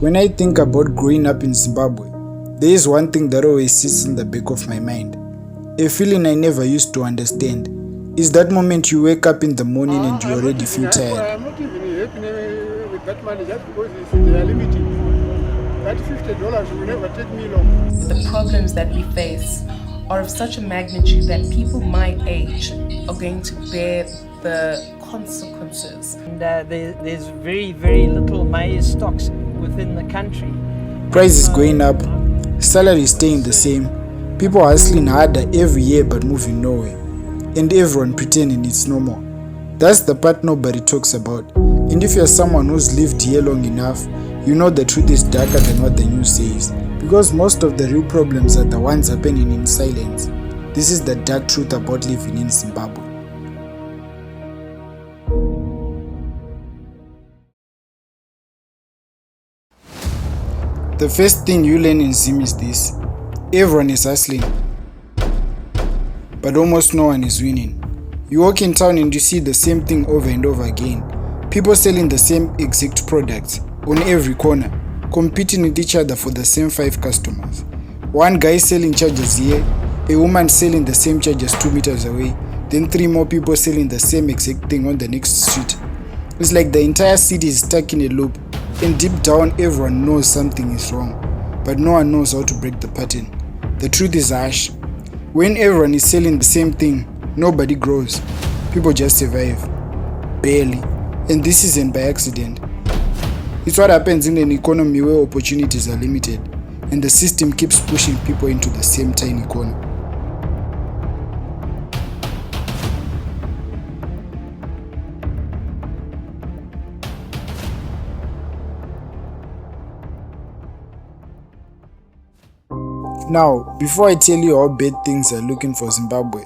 When I think about growing up in Zimbabwe, there is one thing that always sits in the back of my mind. A feeling I never used to understand is that moment you wake up in the morning and you already feel tired. I'm not even happy with that money just because they are limited. That $50 will never take me long. The problems that we face are of such a magnitude that people my age are going to bear the consequences. And there's very, very little maize stocks within the country. Prices going up, salaries staying the same, people hustling harder every year but moving nowhere, and everyone pretending it's normal. That's the part nobody talks about. And if you're someone who's lived here long enough, you know the truth is darker than what the news says. Because most of the real problems are the ones happening in silence. This is the dark truth about living in Zimbabwe. The first thing you learn in Zim is this: everyone is hustling, but almost no one is winning. You walk in town and you see the same thing over and over again. People selling the same exact products on every corner, competing with each other for the same 5 customers. One guy selling chargers here, a woman selling the same chargers 2 meters away, then 3 more people selling the same exact thing on the next street. It's like the entire city is stuck in a loop, and deep down everyone knows something is wrong, but no one knows how to break the pattern. The truth is harsh. When everyone is selling the same thing, nobody grows. People just survive. Barely. And this isn't by accident. It's what happens in an economy where opportunities are limited, and the system keeps pushing people into the same tiny corner. Now, before I tell you how bad things are looking for Zimbabwe,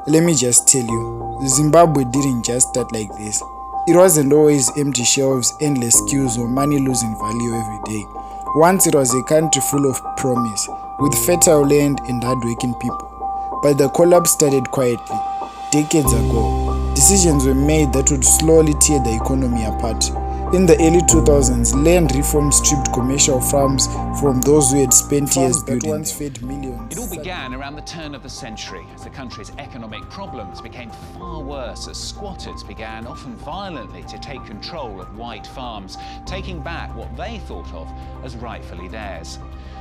let me just tell you, Zimbabwe didn't just start like this. It wasn't always empty shelves, endless queues, or money losing value every day. Once it was a country full of promise, with fertile land and hardworking people. But the collapse started quietly. Decades ago, decisions were made that would slowly tear the economy apart. In the early 2000s, land reform stripped commercial farms from those who had spent years building them. Fed millions. It all began around the turn of the century as the country's economic problems became far worse as squatters began, often violently, to take control of white farms, taking back what they thought of as rightfully theirs.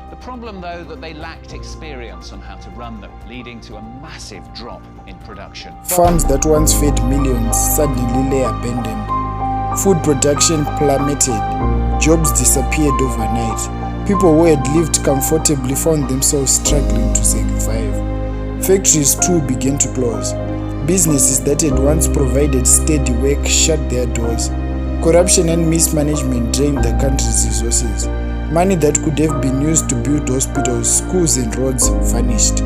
The problem, though, that they lacked experience on how to run them, leading to a massive drop in production. Farms that once fed millions suddenly lay abandoned. Food production plummeted. Jobs disappeared overnight. People who had lived comfortably found themselves struggling to survive. Factories too began to close. Businesses that had once provided steady work shut their doors. Corruption and mismanagement drained the country's resources. Money that could have been used to build hospitals, schools and roads vanished.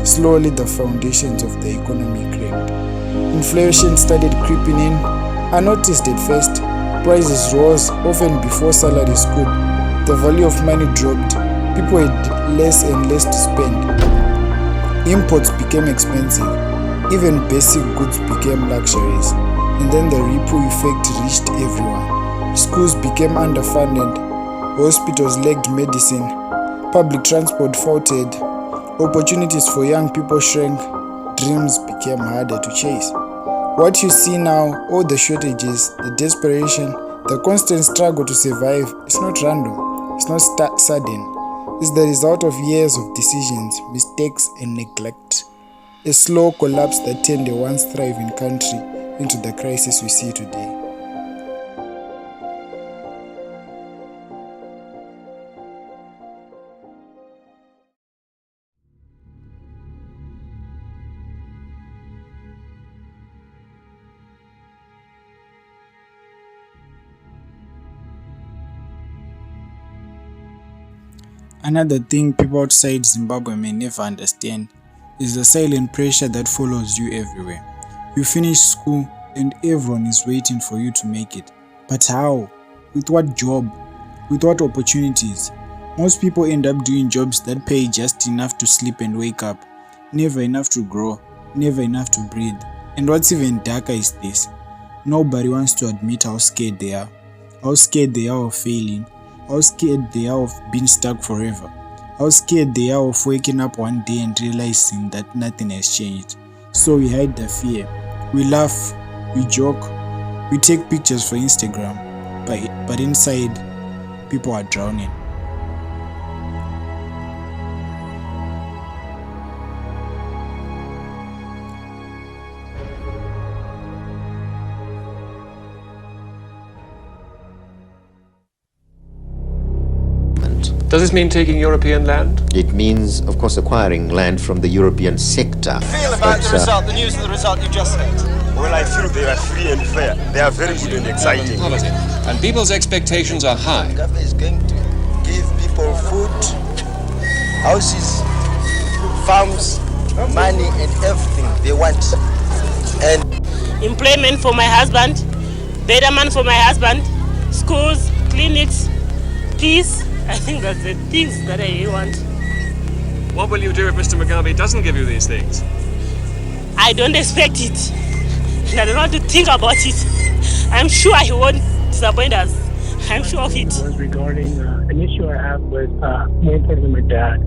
Slowly the foundations of the economy cracked. Inflation started creeping in. Unnoticed at first, prices rose often before salaries could. The value of money dropped. People had less and less to spend. Imports became expensive. Even basic goods became luxuries. And then the ripple effect reached everyone. Schools became underfunded. Hospitals lacked medicine. Public transport faltered. Opportunities for young people shrank. Dreams became harder to chase. What you see now, all the shortages, the desperation, the constant struggle to survive, it's not random, it's not sudden. It's the result of years of decisions, mistakes and neglect. A slow collapse that turned a once thriving country into the crisis we see today. Another thing people outside Zimbabwe may never understand is the silent pressure that follows you everywhere. You finish school and everyone is waiting for you to make it. But how? With what job? With what opportunities? Most people end up doing jobs that pay just enough to sleep and wake up, never enough to grow, never enough to breathe. And what's even darker is this: nobody wants to admit how scared they are of failing. How scared they are of being stuck forever. How scared they are of waking up one day and realizing that nothing has changed. So we hide the fear. We laugh, we joke, we take pictures for Instagram, but inside, people are drowning. Does this mean taking European land? It means, of course, acquiring land from the European sector. Feel about the result, the news of the result you just heard? Well, I feel they are free and fair. They are very good and exciting. And people's expectations are high. The government is going to give people food, houses, farms, money and everything they want. And employment for my husband, betterment for my husband, schools, clinics, peace. I think that's the things that I want. What will you do if Mr. Mugabe doesn't give you these things? I don't expect it. And I don't want to think about it. I'm sure he won't disappoint us. I'm sure of it. It was regarding an issue I have with, more importantly, my dad.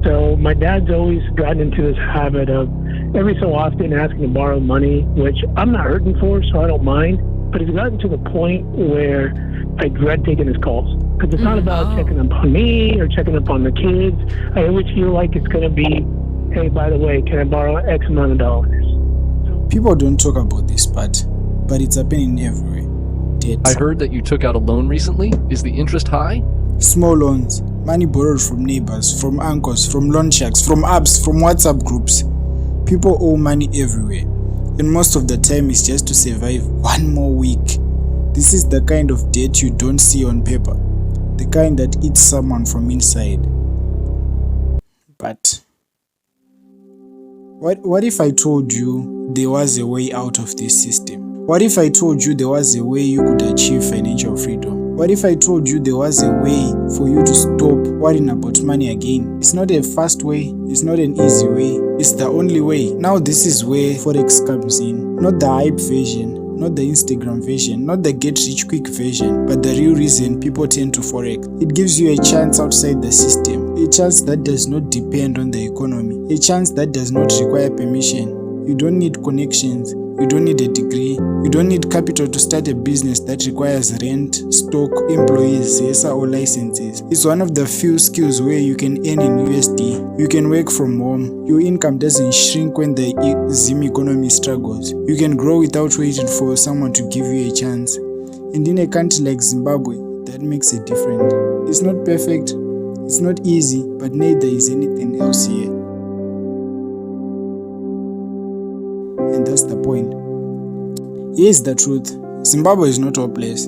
So my dad's always gotten into this habit of every so often asking to borrow money, which I'm not hurting for, so I don't mind. But it's gotten to the point where I dread taking his calls. Because it's not about checking up on me or checking up on the kids. I always feel like it's going to be, hey, by the way, can I borrow X amount of dollars? People don't talk about this part, but it's happening everywhere. Debt. I heard that you took out a loan recently. Is the interest high? Small loans, money borrowed from neighbors, from uncles, from loan sharks, from apps, from WhatsApp groups. People owe money everywhere, and most of the time it's just to survive one more week. This is the kind of debt you don't see on paper, the kind that eats someone from inside. But what if I told you there was a way out of this system? What if I told you there was a way you could achieve financial freedom? What if I told you there was a way for you to stop worrying about money again? It's not a fast way, it's not an easy way, it's the only way. Now this is where Forex comes in. Not the hype version, not the Instagram version, not the get rich quick version, but the real reason people turn to Forex. It gives you a chance outside the system, a chance that does not depend on the economy, a chance that does not require permission. You don't need connections, you don't need a degree, you don't need capital to start a business that requires rent, stock, employees, CSR or licenses. It's one of the few skills where you can earn in USD, you can work from home, your income doesn't shrink when the Zim economy struggles. You can grow without waiting for someone to give you a chance. And in a country like Zimbabwe, that makes it different. It's not perfect, it's not easy, but neither is anything else here. And that's the point. Here's the truth. Zimbabwe is not hopeless.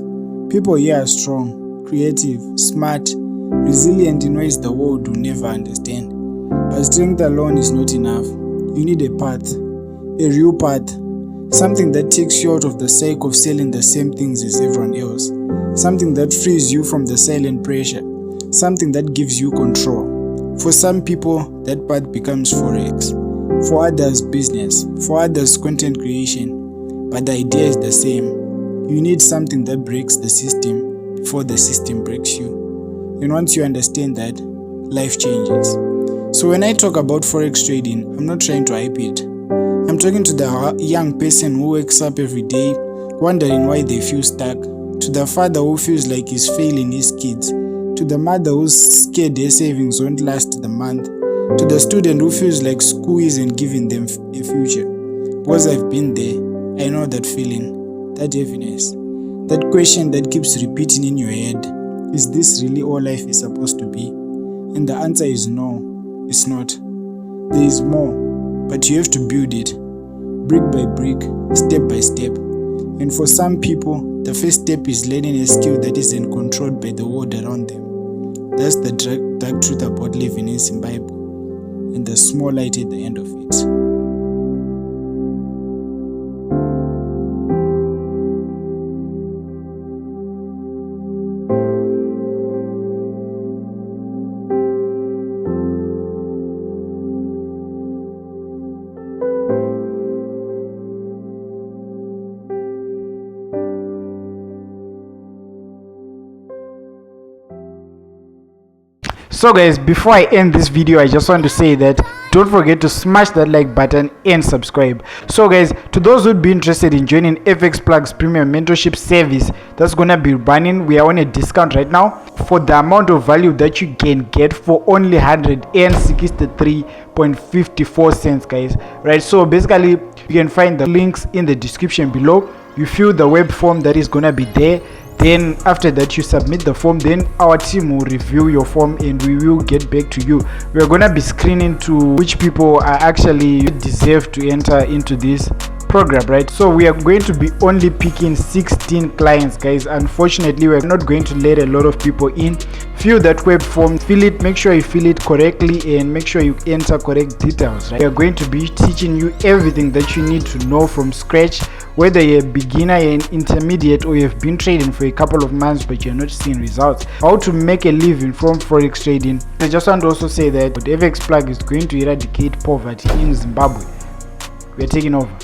People here are strong, creative, smart, resilient in ways the world will never understand. But strength alone is not enough. You need a path, a real path, something that takes you out of the cycle of selling the same things as everyone else, something that frees you from the silent pressure, something that gives you control. For some people, that path becomes Forex. For others, business. For others, content creation. But the idea is the same. You need something that breaks the system before the system breaks you. And once you understand that, life changes. So when I talk about Forex trading, I'm not trying to hype it. I'm talking to the young person who wakes up every day wondering why they feel stuck, to the father who feels like he's failing his kids, to the mother who's scared their savings won't last the month, to the student who feels like school isn't giving them a future. Because I've been there, I know that feeling, that heaviness, that question that keeps repeating in your head. Is this really all life is supposed to be? And the answer is no, it's not. There is more, but you have to build it, brick by brick, step by step. And for some people, the first step is learning a skill that isn't controlled by the world around them. That's the dark truth about living in Zimbabwe, and the small light at the end of it. So guys, before I end this video, I just want to say that don't forget to smash that like button and subscribe. So guys, to those who'd be interested in joining FX Plugg's premium mentorship service that's gonna be running, we are on a discount right now for the amount of value that you can get for only 163.54 cents, guys. Right, so basically you can find the links in the description below. You fill the web form that is gonna be there. Then after that you submit the form, then our team will review your form and we will get back to you. We're gonna be screening to which people are actually deserve to enter into this program, right? So we are going to be only picking 16 clients, guys. Unfortunately, we're not going to let a lot of people in. Fill that web form, fill it, make sure you fill it correctly and make sure you enter correct details, right? We are going to be teaching you everything that you need to know from scratch, whether you're a beginner, you're an intermediate, or you've been trading for a couple of months but you're not seeing results. How to make a living from forex trading. I just want to also say that FX Plug is going to eradicate poverty in Zimbabwe. We're taking over.